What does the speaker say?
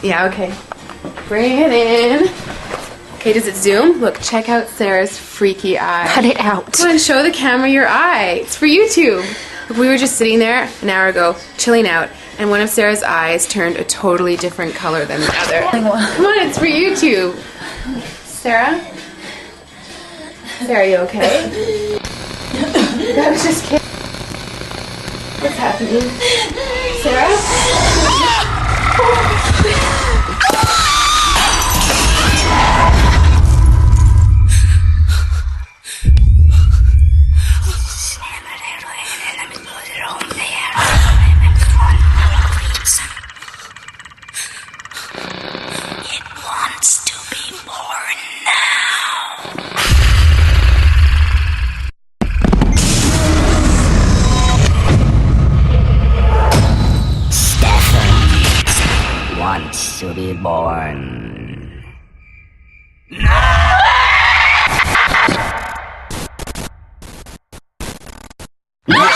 Yeah, okay. Bring it in. Okay, does it zoom? Look, check out Sarah's freaky eye. Cut it out. Come on, show the camera your eye. It's for YouTube. Look, we were just sitting there an hour ago, chilling out, and one of Sarah's eyes turned a totally different color than the other. Come on, it's for YouTube. Sarah? Sarah, are you okay? I was just kidding. What's happening? Sarah? Wants to be born. No!